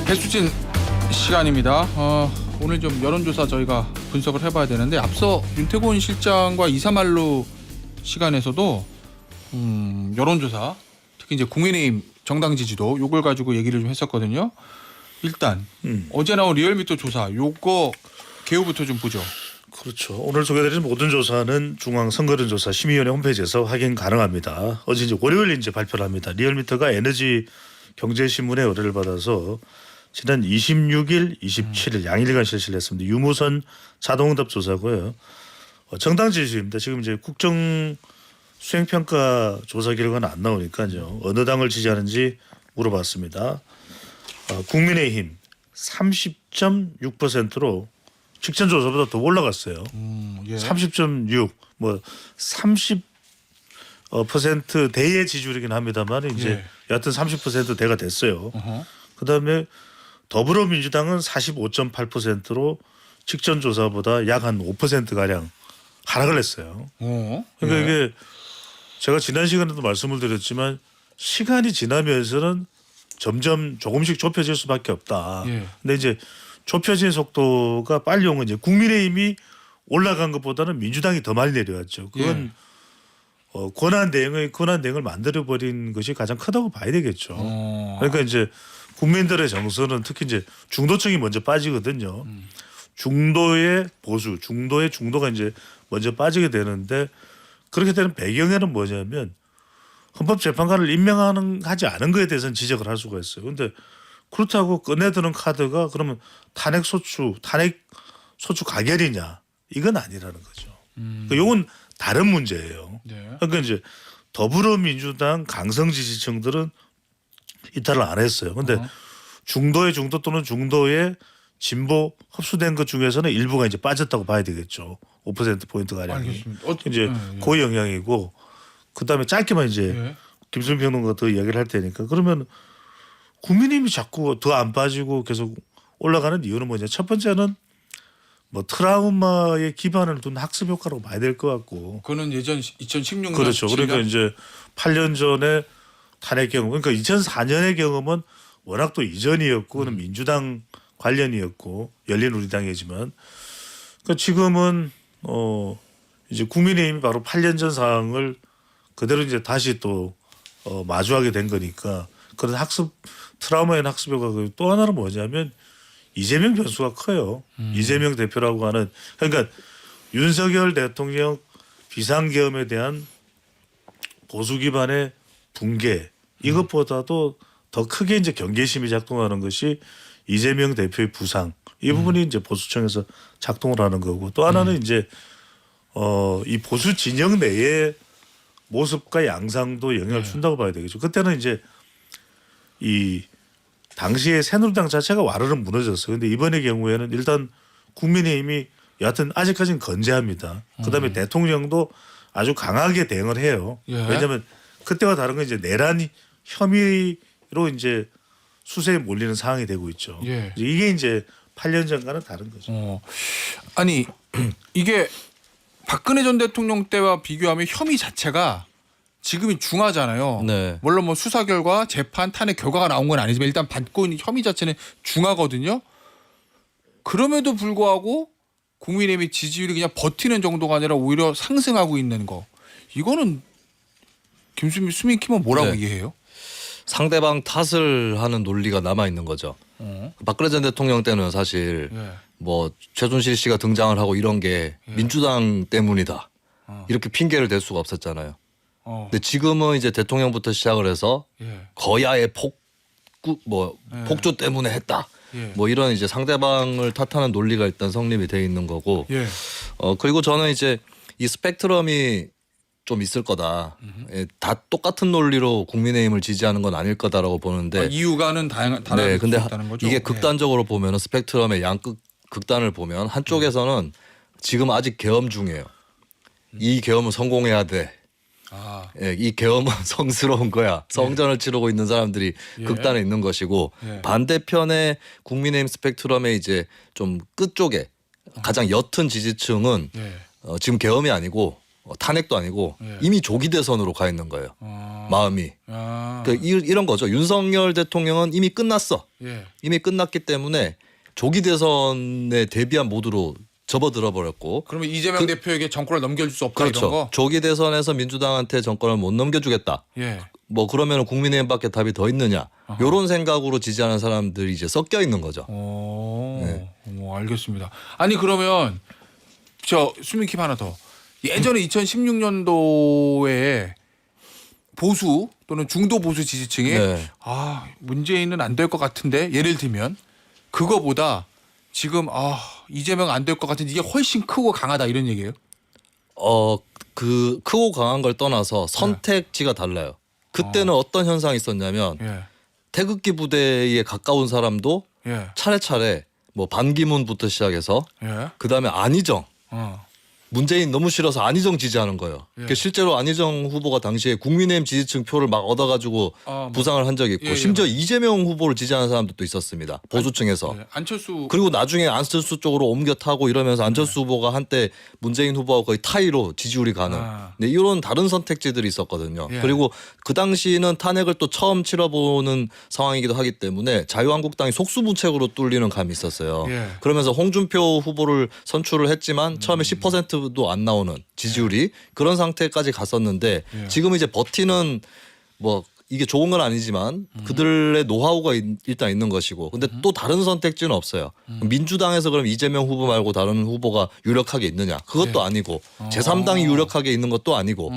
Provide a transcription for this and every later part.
배수진 시간입니다. 오늘 좀 여론조사 저희가 분석을 해봐야 되는데 앞서 윤태곤 실장과 2, 3할로 시간에서도 여론조사 특히 이제 국민의힘 정당 지지도 요걸 가지고 얘기를 좀 했었거든요. 일단 어제 나온 리얼미터 조사 요거 개요부터 좀 보죠. 그렇죠. 오늘 소개드린 모든 조사는 중앙선거론조사 심의위원회 홈페이지에서 확인 가능합니다. 어제 이제 월요일 이제 발표를 합니다. 리얼미터가 에너지 경제신문의 의뢰를 받아서 지난 26일, 27일 양일간 실시를 했습니다. 유무선 자동응답 조사고요. 정당 지지입니다. 지금 이제 국정 수행평가 조사 결과는 안 나오니까요. 어느 당을 지지하는지 물어봤습니다. 국민의힘 30.6%로 직전 조사보다 더 올라갔어요. 예. 30.6 뭐 30%대의 지지율이긴 합니다만 이제 예. 여하튼 30%대가 됐어요. 어허. 그다음에 더불어민주당은 45.8%로 직전 조사보다 약 한 5% 가량 하락을 했어요. 그러니까 예. 이게 제가 지난 시간에도 말씀을 드렸지만 시간이 지나면서는 점점 조금씩 좁혀질 수밖에 없다. 예. 근데 이제 좁혀진 속도가 빨리 온 건 이제 국민의힘이 올라간 것보다는 민주당이 더 많이 내려왔죠. 그건 권한 대응을 만들어 버린 것이 가장 크다고 봐야 되겠죠. 그러니까 이제 국민들의 정서는 특히 이제 중도층이 먼저 빠지거든요. 중도의 보수, 중도의 중도가 이제 먼저 빠지게 되는데 그렇게 되는 배경에는 뭐냐면 헌법재판관을 임명하지 않은 거에 대해서는 지적을 할 수가 있어요. 그런데 그렇다고 꺼내드는 카드가 그러면 탄핵 소추 가결이냐 이건 아니라는 거죠. 그러니까 이건 다른 문제예요. 네. 그러니까 이제 더불어민주당 강성 지지층들은 이탈을 안 했어요. 그런데 중도의 중도 또는 중도의 진보 흡수된 것 중에서는 일부가 이제 빠졌다고 봐야 되겠죠. 5% 가량이. 알겠습니다. 이제 그 영향이고 그다음에 짧게만 이제 예. 김수민 평론가 더 이야기를 할 테니까 그러면 국민의힘이 자꾸 더 안 빠지고 계속 올라가는 이유는 뭐냐. 첫 번째는 뭐 트라우마에 기반을 둔 학습 효과라고 봐야 될 것 같고. 그거는 예전 2016년 그렇죠. 그러니까 이제 8년 전에 탄핵 경험. 그러니까 2004년의 경험은 워낙 또 이전이었고 그는 민주당 관련이었고 열린우리당이지만 그러니까 지금은 이제 국민의힘이 바로 8년 전 상황을 그대로 이제 다시 또 마주하게 된 거니까 그런 트라우마인 학습 효과가 또 하나는 뭐냐면 이재명 변수가 커요. 이재명 대표라고 하는 그러니까 윤석열 대통령 비상계엄에 대한 보수 기반의 붕괴 이것보다도 더 크게 이제 경계심이 작동하는 것이 이재명 대표의 부상 이 부분이 이제 보수층에서 작동을 하는 거고 또 하나는 이제 이 보수 진영 내의 모습과 양상도 영향을 준다고 봐야 되겠죠. 그때는 이제 이 당시에 새누리당 자체가 와르르 무너졌어요. 그런데 이번의 경우에는 일단 국민의힘이 여하튼 아직까지는 건재합니다. 그다음에 대통령도 아주 강하게 대응을 해요. 예. 왜냐하면 그때와 다른 건 이제 내란 혐의로 이제 수세에 몰리는 상황이 되고 있죠. 예. 이게 이제 8년 전과는 다른 거죠. 아니 이게 박근혜 전 대통령 때와 비교하면 혐의 자체가 지금이 중하잖아요. 네. 물론 뭐 수사 결과, 재판, 탄핵 결과가 나온 건 아니지만 일단 받고 있는 혐의 자체는 중하거든요. 그럼에도 불구하고 국민의힘의 지지율이 그냥 버티는 정도가 아니라 오히려 상승하고 있는 거. 이거는 수민 키면 뭐라고 네. 이해해요? 상대방 탓을 하는 논리가 남아 있는 거죠. 박근혜 전 대통령 때는 사실 예. 뭐 최순실 씨가 등장을 하고 이런 게 민주당 때문이다. 이렇게 핑계를 댈 수가 없었잖아요. 근데 지금은 이제 대통령부터 시작을 해서 예. 거야의 폭주 때문에 했다. 예. 뭐 이런 이제 상대방을 탓하는 논리가 일단 성립이 돼 있는 거고. 예. 그리고 저는 이제 이 스펙트럼이 좀 있을 거다. 다 똑같은 논리로 국민의힘을 지지하는 건 아닐 거다라고 보는데. 이유가는 다양한 네, 근데 있다는 거죠. 이게 예. 극단적으로 보면은 스펙트럼의 극단을 보면 한쪽에서는 지금 아직 계엄 중이에요. 이 계엄은 성공해야 돼. 아. 예, 이 계엄은 성스러운 거야. 성전을 치르고 있는 사람들이 극단에 있는 것이고 반대편의 국민의힘 스펙트럼의 이제 좀 끝쪽에 가장 옅은 지지층은 지금 계엄이 아니고 탄핵도 아니고 예. 이미 조기 대선으로 가 있는 거예요. 마음이. 아. 그러니까 이런 거죠. 윤석열 대통령은 이미 끝났어. 예. 이미 끝났기 때문에 조기 대선에 대비한 모드로 접어들어 버렸고. 그러면 이재명 대표에게 정권을 넘겨줄 수 없다 이런 그렇죠. 거. 조기 대선에서 민주당한테 정권을 못 넘겨주겠다. 예. 뭐 그러면 국민의힘밖에 답이 더 있느냐. 이런 생각으로 지지하는 사람들이 이제 섞여 있는 거죠. 네. 알겠습니다. 아니 그러면 저 수민킴 하나 더. 예전에 2016년도에 보수 또는 중도 보수 지지층이 네. 문재인은 안 될 것 같은데 예를 들면 그거보다 지금 이재명 안 될 것 같은데 이게 훨씬 크고 강하다 이런 얘기예요? 그 크고 강한 걸 떠나서 선택지가 달라요. 그때는 어떤 현상이 있었냐면 예. 태극기 부대에 가까운 사람도 예. 차례차례 뭐 반기문부터 시작해서 예. 그다음에 안희정 문재인 너무 싫어서 안희정 지지하는 거예요. 예. 실제로 안희정 후보가 당시에 국민의힘 지지층 표를 막 얻어가지고 부상을 한 적이 있고 예, 심지어 이재명 후보를 지지하는 사람들도 있었습니다. 보수층에서. 예. 안철수 그리고 나중에 안철수 쪽으로 옮겨 타고 이러면서 안철수 후보가 한때 문재인 후보하고 거의 타이로 지지율이 가는 네, 이런 다른 선택지들이 있었거든요. 예. 그리고 그 당시는 탄핵을 또 처음 치러보는 상황이기도 하기 때문에 자유한국당이 속수무책으로 뚫리는 감이 있었어요. 예. 그러면서 홍준표 후보를 선출을 했지만 처음에 10%도 안 나오는 지지율이 그런 상태까지 갔었는데 예. 지금 이제 버티는 뭐 이게 좋은 건 아니지만 그들의 노하우가 일단 있는 것이고 근데 또 다른 선택지는 없어요. 민주당에서 그럼 이재명 후보 말고 다른 후보가 유력하게 있느냐 그것도 아니고 제3당이 유력하게 있는 것도 아니고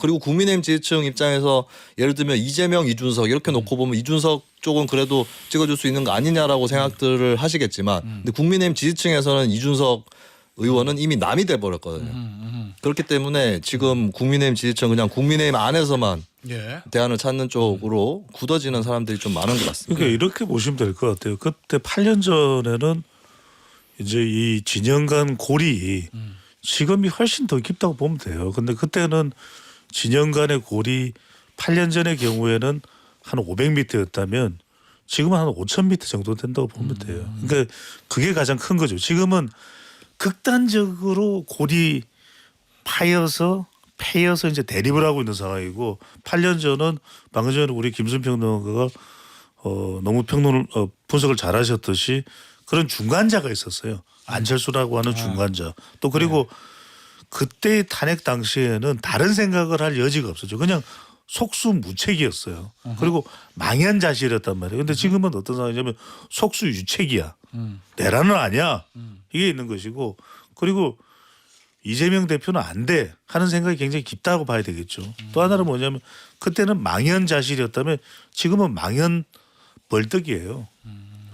그리고 국민의힘 지지층 입장에서 예를 들면 이재명 이준석 이렇게 놓고 보면 이준석 쪽은 그래도 찍어줄 수 있는 거 아니냐라고 생각들을 하시겠지만 근데 국민의힘 지지층에서는 이준석 의원은 이미 남이 돼버렸거든요. 그렇기 때문에 지금 국민의힘 지지층 그냥 국민의힘 안에서만 예. 대안을 찾는 쪽으로 굳어지는 사람들이 좀 많은 것 같습니다. 그러니까 이렇게 보시면 될 것 같아요. 그때 8년 전에는 이제 이 진영 간 골이 지금이 훨씬 더 깊다고 보면 돼요. 근데 그때는 진영 간의 골이 8년 전의 경우에는 한 500m였다면 지금은 한 5,000m 정도 된다고 보면 돼요. 그러니까 그게 가장 큰 거죠. 지금은 극단적으로 골이 파여서 패여서 이제 대립을 하고 있는 상황이고 8년 전은 방금 전에 우리 김순 평론가가 너무 분석을 잘하셨듯이 그런 중간자가 있었어요. 안철수라고 하는 중간자. 또 그리고 그때 탄핵 당시에는 다른 생각을 할 여지가 없었죠. 그냥 속수무책이었어요. 그리고 망연자실이었단 말이에요. 근데 지금은 어떤 상황이냐면 속수유책이야. 내라는 아니야. 이게 있는 것이고 그리고 이재명 대표는 안 돼 하는 생각이 굉장히 깊다고 봐야 되겠죠. 또 하나는 뭐냐면 그때는 망연자실이었다면 지금은 망연벌떡이에요.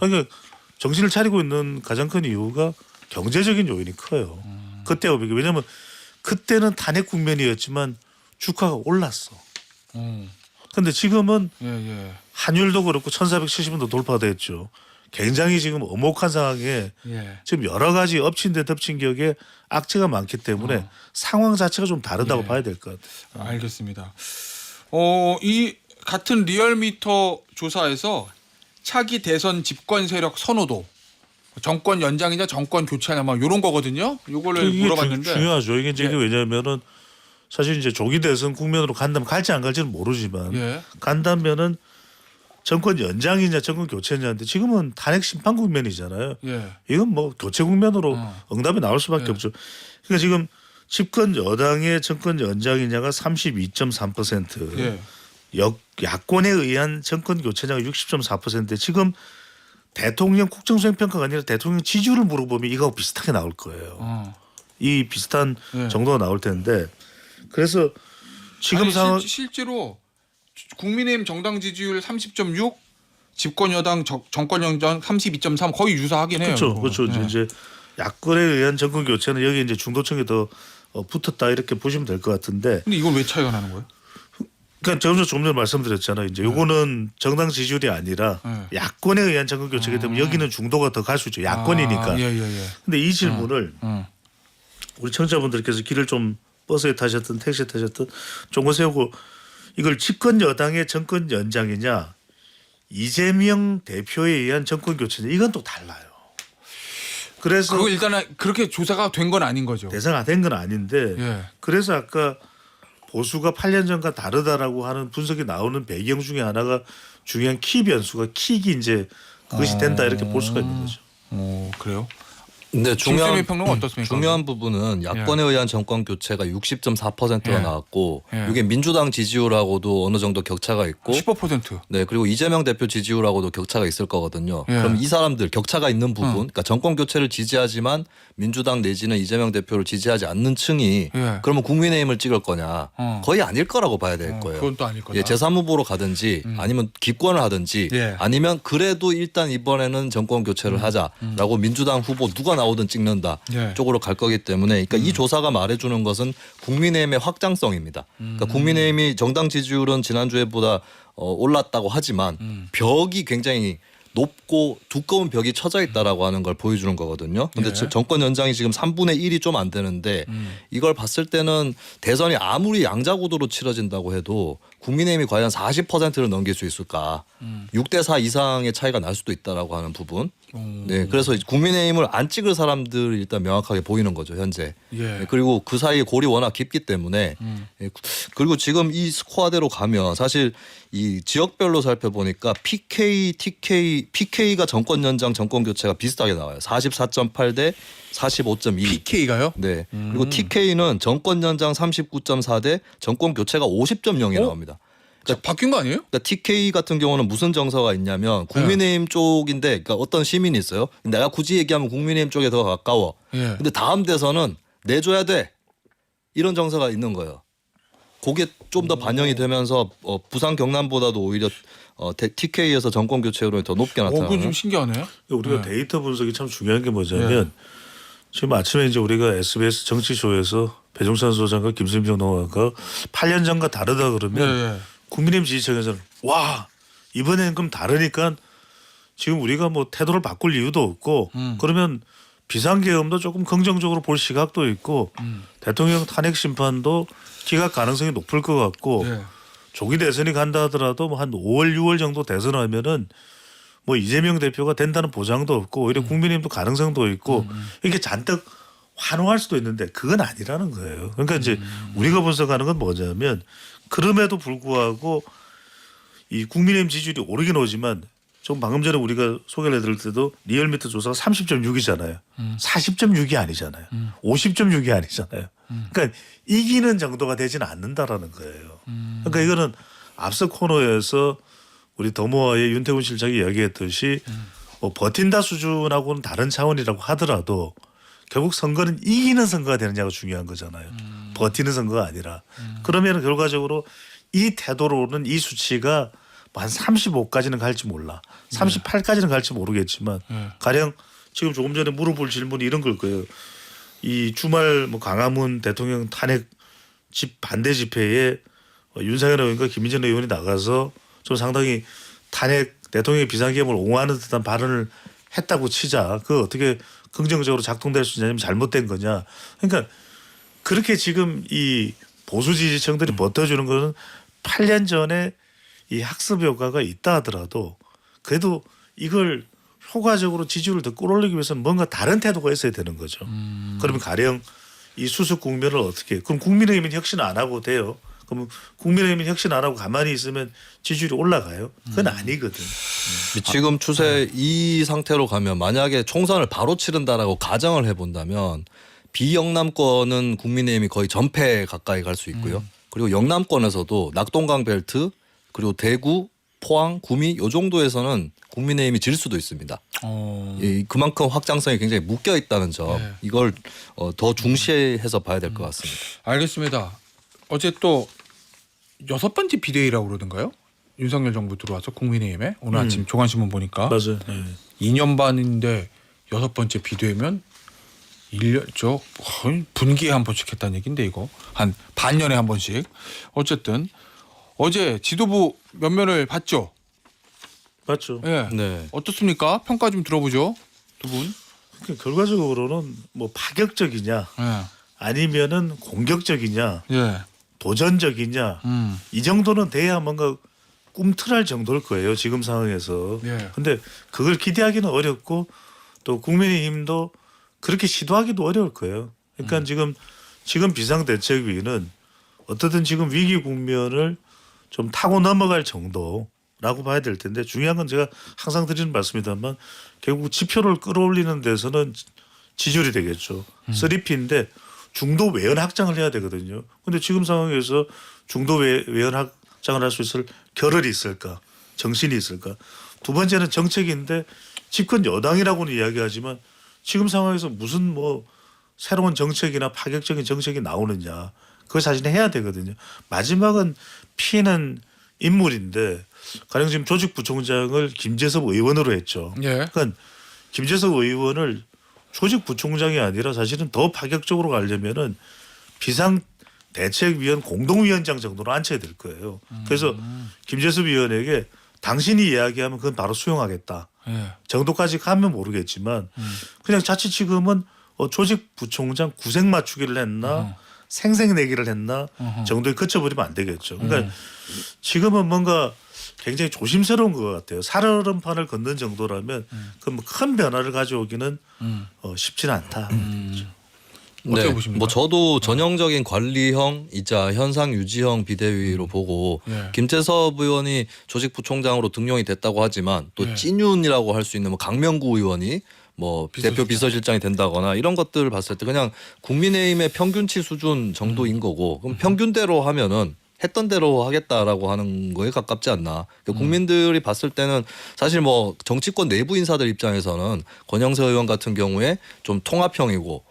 그러니까 정신을 차리고 있는 가장 큰 이유가 경제적인 요인이 커요. 그때와 비교. 왜냐하면 그때는 탄핵 국면이었지만 주가가 올랐어. 그런데 지금은 예. 환율도 그렇고 1,470원도 돌파가 됐죠. 굉장히 지금 엄혹한 상황에 지금 여러 가지 엎친 데 덮친 격에 악재가 많기 때문에 상황 자체가 좀 다르다고 봐야 될 것 같아요. 알겠습니다. 이 같은 리얼미터 조사에서 차기 대선 집권 세력 선호도 정권 연장이냐 정권 교체냐 뭐 이런 거거든요. 이거를 이게 물어봤는데 중요하죠. 이게 이제 왜냐하면은 사실 이제 조기 대선 국면으로 간다면 갈지 안 갈지는 모르지만 간다면은 정권 연장이냐 정권 교체냐인데 지금은 탄핵 심판 국면이잖아요. 이건 뭐 교체 국면으로 응답이 나올 수밖에 없죠. 그러니까 지금 집권 여당의 정권 연장이냐가 32.3%, 야권에 의한 정권 교체냐가 60.4%. 지금 대통령 국정수행평가가 아니라 대통령 지지율을 물어보면 이거하고 비슷하게 나올 거예요. 이 비슷한 정도가 나올 텐데 그래서 지금 상황 실제로 국민의힘 정당 지지율 30.6, 집권 여당 정권 연장 32.3 거의 유사하긴 해요. 그렇죠. 이제 야권에 의한 정권 교체는 여기 이제 중도층이 더 붙었다 이렇게 보시면 될 것 같은데. 근데 이건 왜 차이가 나는 거예요? 그러니까 좀 전에 말씀드렸잖아요. 이제 요거는 정당 지지율이 아니라 야권에 의한 정권 교체이기 때문에 여기는 중도가 더 갈 수 있죠. 야권이니까. 근데 이 질문을 우리 청자분들께서 길을 좀 버스에 타셨든 택시에 타셨든 종고 세우고 이걸 집권 여당의 정권 연장이냐 이재명 대표에 의한 정권 교체냐 이건 또 달라요. 그래서 그거 일단은 그렇게 조사가 된 건 아닌 거죠. 대상화 된 건 아닌데 예. 그래서 아까 보수가 8년 전과 다르다라고 하는 분석이 나오는 배경 중에 하나가 중요한 키 변수가 킥이 이제 그것이 된다 이렇게 볼 수가 있는 거죠. 그래요? 근데 김수미 평론은 어떻습니까? 중요한 부분은 야권에 의한 정권 교체가 60.4%가 예. 나왔고 예. 이게 민주당 지지율하고도 어느 정도 격차가 있고 15%. 네 그리고 이재명 대표 지지율하고도 격차가 있을 거거든요. 예. 그럼 이 사람들 격차가 있는 부분, 그러니까 정권 교체를 지지하지만 민주당 내지는 이재명 대표를 지지하지 않는 층이 예. 그러면 국민의힘을 찍을 거냐? 거의 아닐 거라고 봐야 될 거예요. 그건 또 아닐 거다. 예, 제3 후보로 가든지 아니면 기권을 하든지 예. 아니면 그래도 일단 이번에는 정권 교체를 하자라고 민주당 후보 누가 나오든 찍는다 예. 쪽으로 갈 거기 때문에 그러니까 이 조사가 말해주는 것은 국민의힘의 확장성입니다. 그러니까 국민의힘이 정당 지지율은 지난주에보다 올랐다고 하지만 벽이 굉장히 높고 두꺼운 벽이 쳐져 있다라고 하는 걸 보여주는 거거든요. 근데 예. 정권 연장이 지금 3분의 1이 좀 안 되는데 이걸 봤을 때는 대선이 아무리 양자구도로 치러진다고 해도 국민의힘이 과연 40%를 넘길 수 있을까? 6대 4 이상의 차이가 날 수도 있다라고 하는 부분. 네, 그래서 국민의힘을 안 찍을 사람들이 일단 명확하게 보이는 거죠 현재. 예. 네, 그리고 그 사이에 골이 워낙 깊기 때문에 예, 그리고 지금 이 스코어대로 가면 사실 이 지역별로 살펴보니까 PK, TK, PK가 정권 연장, 정권 교체가 비슷하게 나와요. 44.8 대 45.2. PK가요? 네. 그리고 TK는 정권 연장 39.4 대 정권 교체가 50.0이 나옵니다. 바뀐 거 아니에요? 그러니까 TK 같은 경우는 무슨 정서가 있냐면 국민의힘 쪽인데 그러니까 어떤 시민이 있어요. 내가 굳이 얘기하면 국민의힘 쪽에 더 가까워. 예. 근데 다음 대선은 내줘야 돼. 이런 정서가 있는 거예요. 그게 좀 더 반영이 되면서 부산 경남보다도 오히려 TK에서 정권 교체율이 더 높게 그거 나타나요. 좀 신기하네. 우리가 데이터 분석이 참 중요한 게 뭐냐면 지금 아침에 이제 우리가 SBS 정치쇼에서 배종찬 소장과 김수민 평론가가 8년 전과 다르다 그러면 예. 국민의힘 지지층에서는 와 이번에는 그럼 다르니까 지금 우리가 뭐 태도를 바꿀 이유도 없고 그러면 비상계엄도 조금 긍정적으로 볼 시각도 있고 대통령 탄핵 심판도 기각 가능성이 높을 것 같고 예. 조기 대선이 간다 하더라도 뭐 한 5월 6월 정도 대선하면은 뭐 이재명 대표가 된다는 보장도 없고 오히려 국민의힘도 가능성도 있고 이렇게 잔뜩 환호할 수도 있는데 그건 아니라는 거예요. 그러니까 이제 우리가 분석하는 건 뭐냐면 그럼에도 불구하고 이 국민의힘 지지율이 오르긴 오지만 좀 방금 전에 우리가 소개를 해드릴 때도 리얼미터 조사가 30.6이잖아요. 40.6이 아니잖아요. 50.6이 아니잖아요. 그러니까 이기는 정도가 되지는 않는다라는 거예요. 그러니까 이거는 앞서 코너에서 우리 더모아의 윤태곤 실장이 이야기했듯이 뭐 버틴다 수준하고는 다른 차원이라고 하더라도 결국 선거는 이기는 선거가 되느냐가 중요한 거잖아요. 버티는 선거가 아니라. 그러면 결과적으로 이 태도로는 이 수치가 한 35까지는 갈지 몰라. 38까지는 갈지 모르겠지만 가령 지금 조금 전에 물어볼 질문이 이런 걸 거예요. 이 주말 뭐 광화문 대통령 탄핵 반대 집회에 윤석열 의원과 김민정 의원이 나가서 좀 상당히 탄핵 대통령의 비상계엄을 옹호하는 듯한 발언을 했다고 치자. 그 어떻게 긍정적으로 작동될 수 있냐면 잘못된 거냐. 그러니까 그렇게 지금 이 보수 지지층들이 버텨주는 거는 8년 전에 이 학습 효과가 있다 하더라도 그래도 이걸 효과적으로 지지율을 더 끌어올리기 위해서는 뭔가 다른 태도가 있어야 되는 거죠. 그러면 가령 이 수습 국면을 어떻게 그럼 국민의힘은 혁신 안 하고 돼요. 그럼 국민의힘은 혁신 안 하고 가만히 있으면 지지율이 올라가요? 그건 아니거든. 지금 추세 이 상태로 가면 만약에 총선을 바로 치른다라고 가정을 해본다면 비영남권은 국민의힘이 거의 전패 가까이 갈 수 있고요. 그리고 영남권에서도 낙동강 벨트 그리고 대구, 포항, 구미 요 정도에서는 국민의힘이 질 수도 있습니다. 그만큼 확장성이 굉장히 묶여 있다는 점 네. 이걸 더 중시해서 봐야 될 것 같습니다. 알겠습니다. 어제 또 6번째 비대위라고 그러던가요? 윤석열 정부 들어와서 국민의힘에 오늘 아침 조간신문 보니까 맞아요. 네. 2년 반인데 6번째 비대위면 1년 분기에 한 번씩 했다는 얘기인데 이거 한 반년에 한 번씩 어쨌든 어제 지도부 면면을 봤죠. 맞죠. 예. 네. 어떻습니까? 평가 좀 들어보죠. 두 분. 그러니까 결과적으로는 뭐 파격적이냐 예. 아니면은 공격적이냐 예. 도전적이냐 이 정도는 돼야 뭔가 꿈틀할 정도일 거예요. 지금 상황에서. 예. 근데 그걸 기대하기는 어렵고 또 국민의힘도 그렇게 시도하기도 어려울 거예요. 그러니까 지금 비상대책위는 어떻든 지금 위기 국면을 좀 타고 넘어갈 정도라고 봐야 될 텐데 중요한 건 제가 항상 드리는 말씀이다만 결국 지표를 끌어올리는 데서는 지지율이 되겠죠. 3P인데 중도 외연 확장을 해야 되거든요. 근데 지금 상황에서 중도 외연 확장을 할 수 있을 겨를이 있을까? 정신이 있을까? 두 번째는 정책인데 집권 여당이라고는 이야기하지만 지금 상황에서 무슨 뭐 새로운 정책이나 파격적인 정책이 나오느냐. 그걸 사실 해야 되거든요. 마지막은 피해는 인물인데 가령 지금 조직부총장을 김재섭 의원으로 했죠. 예. 그러니까 김재섭 의원을 조직부총장이 아니라 사실은 더 파격적으로 가려면은 비상대책위원 공동위원장 정도로 앉혀야 될 거예요. 그래서 김재섭 의원에게 당신이 이야기하면 그건 바로 수용하겠다. 예. 정도까지 가면 모르겠지만 그냥 자칫지금은 조직부총장 구색 맞추기를 했나 생색내기를 했나 정도에 그쳐버리면 안 되겠죠. 그러니까 지금은 뭔가 굉장히 조심스러운 것 같아요. 살얼음판을 걷는 정도라면 그 뭐 큰 변화를 가져오기는 쉽지는 않다. 어떻게 보십니까? 뭐 저도 전형적인 관리형이자 현상 유지형 비대위로 보고 예. 김재섭 의원이 조직부총장으로 등용이 됐다고 하지만 또 예. 찐윤이라고 할 수 있는 뭐 강명구 의원이 뭐 대표 비서실장이 된다거나 이런 것들을 봤을 때 그냥 국민의힘의 평균치 수준 정도인 거고 그럼 평균대로 하면은 했던 대로 하겠다라고 하는 거에 가깝지 않나. 그러니까 국민들이 봤을 때는 사실 뭐 정치권 내부 인사들 입장에서는 권영세 의원 같은 경우에 좀 통합형이고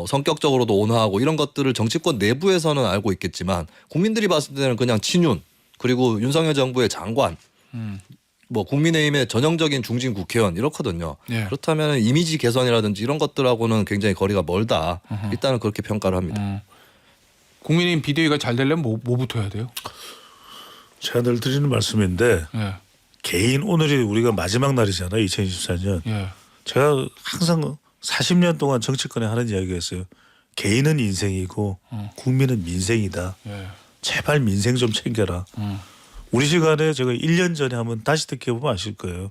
성격적으로도 온화하고 이런 것들을 정치권 내부에서는 알고 있겠지만 국민들이 봤을 때는 그냥 친윤 그리고 윤석열 정부의 장관 뭐 국민의힘의 전형적인 중진 국회의원 이렇거든요. 예. 그렇다면 이미지 개선이라든지 이런 것들하고는 굉장히 거리가 멀다. 일단은 그렇게 평가를 합니다. 국민의힘 비대위가 잘 되려면 뭐부터 해야 돼요? 제가 늘 드리는 말씀인데 예. 개인 오늘이 우리가 마지막 날이잖아요. 2024년. 예. 제가 항상 40년 동안 정치권에 하는 이야기가 있어요. 개인은 인생이고 국민은 민생이다. 예. 제발 민생 좀 챙겨라. 우리 시간에 제가 1년 전에 한번 다시 듣게 보면 아실 거예요.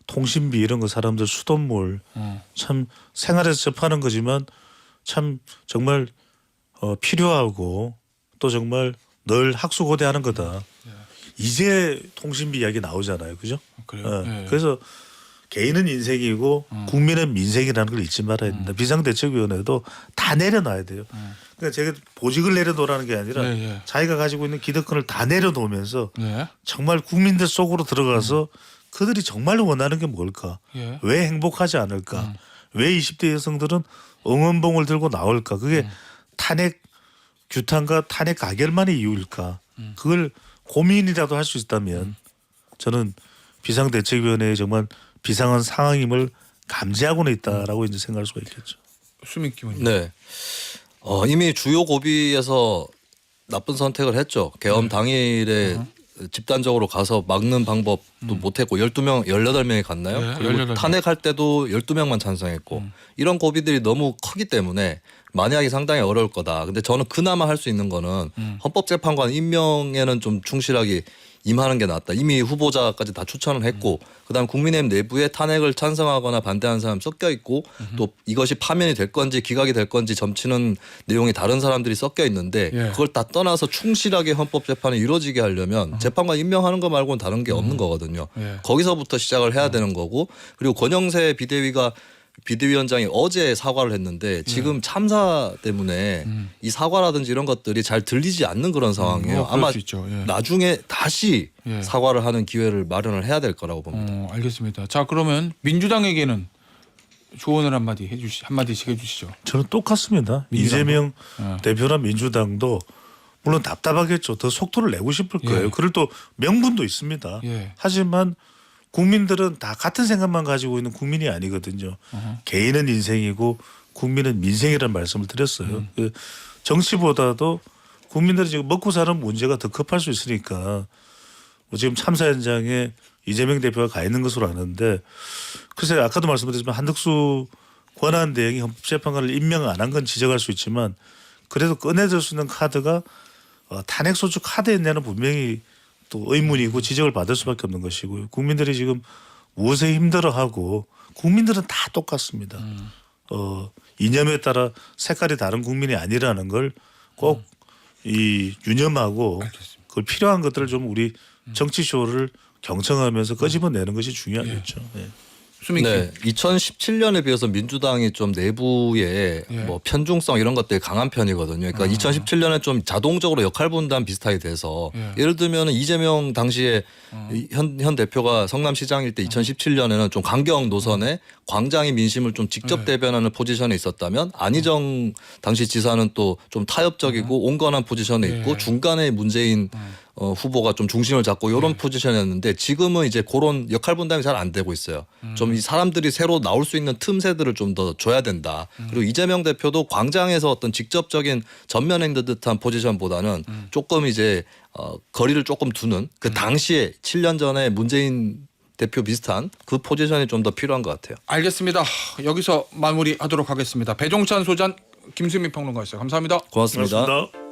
통신비 이런 거 사람들 수돗물 참 생활에서 접하는 거지만 참 정말 필요하고 또 정말 늘 학수고대하는 거다. 이제 통신비 이야기 나오잖아요. 그죠? 그래요? 예. 그래서 개인은 인생이고 국민은 민생이라는 걸 잊지 말아야 된다. 비상대책위원회도 다 내려놔야 돼요. 그러니까 제가 보직을 내려놓으라는 게 아니라 예. 자기가 가지고 있는 기득권을 다 내려놓으면서 예. 정말 국민들 속으로 들어가서 그들이 정말 원하는 게 뭘까? 예. 왜 행복하지 않을까? 왜 20대 여성들은 응원봉을 들고 나올까? 그게 탄핵 규탄과 탄핵 가결만의 이유일까? 그걸 고민이라도 할 수 있다면 저는 비상대책위원회에 정말 비상한 상황임을 감지하고는 있다라고 이제 생각할 수가 있겠죠. 수민 기원님. 네. 이미 주요 고비에서 나쁜 선택을 했죠. 계엄 당일에 집단적으로 가서 막는 방법도 못했고 12명, 18명이 갔나요? 네, 그리고 18명. 탄핵할 때도 12명만 찬성했고 이런 고비들이 너무 크기 때문에 만약에 상당히 어려울 거다. 근데 저는 그나마 할 수 있는 거는 헌법재판관 임명에는 좀 충실하게 임하는 게 낫다. 이미 후보자까지 다 추천을 했고 그다음 국민의힘 내부에 탄핵을 찬성하거나 반대하는 사람 섞여 있고 또 이것이 파면이 될 건지 기각이 될 건지 점치는 내용이 다른 사람들이 섞여 있는데 예. 그걸 다 떠나서 충실하게 헌법재판이 이루어지게 하려면 재판관 임명하는 거 말고는 다른 게 없는 거거든요. 예. 거기서부터 시작을 해야 되는 거고 그리고 권영세 비대위원장이 어제 사과를 했는데 지금 참사 때문에 이 사과라든지 이런 것들이 잘 들리지 않는 그런 상황이에요. 그럴 아마 수 있죠. 예. 나중에 다시 예. 사과를 하는 기회를 마련을 해야 될 거라고 봅니다. 알겠습니다. 자, 그러면 민주당에게는 조언을 한마디씩 해주시죠. 저는 똑같습니다. 이재명 대표나 민주당도 물론 답답하겠죠. 더 속도를 내고 싶을 거예요. 예. 그럴 또 명분도 있습니다. 예. 하지만 국민들은 다 같은 생각만 가지고 있는 국민이 아니거든요. 개인은 인생이고 국민은 민생이라는 말씀을 드렸어요. 그 정치보다도 국민들이 지금 먹고 사는 문제가 더 급할 수 있으니까 뭐 지금 참사 현장에 이재명 대표가 가 있는 것으로 아는데 글쎄 아까도 말씀드렸지만 한덕수 권한대행이 헌법재판관을 임명 안 한 건 지적할 수 있지만 그래도 꺼내들 수 있는 카드가 탄핵소추 카드였냐는 분명히 또 의문이고 지적을 받을 수밖에 없는 것이고요. 국민들이 지금 무엇에 힘들어하고 국민들은 다 똑같습니다. 이념에 따라 색깔이 다른 국민이 아니라는 걸 꼭 이 유념하고 그 필요한 것들을 좀 우리 정치 쇼를 경청하면서 끄집어내는 것이 중요하겠죠. 네. 수민 씨. 네, 2017년에 비해서 민주당이 좀 내부에 예. 뭐 편중성 이런 것들이 강한 편이거든요. 그러니까 2017년에 좀 자동적으로 역할 분담 비슷하게 돼서 예. 예를 들면 이재명 당시에 현 대표가 성남시장일 때 2017년에는 좀 강경 노선에 광장의 민심을 좀 직접 대변하는 포지션에 있었다면 안희정 당시 지사는 또 좀 타협적이고 온건한 포지션에 있고 예. 중간에 문재인 후보가 좀 중심을 잡고 이런 포지션이었는데 지금은 이제 그런 역할 분담이 잘 안 되고 있어요. 좀 이 사람들이 새로 나올 수 있는 틈새들을 좀 더 줘야 된다. 그리고 이재명 대표도 광장에서 어떤 직접적인 전면에 있는 듯한 포지션보다는 조금 이제 거리를 조금 두는 그 당시에 7년 전에 문재인 대표 비슷한 그 포지션이 좀 더 필요한 것 같아요. 알겠습니다. 여기서 마무리하도록 하겠습니다. 배종찬 소장, 김수민 평론가였어요. 감사합니다. 고맙습니다. 고맙습니다.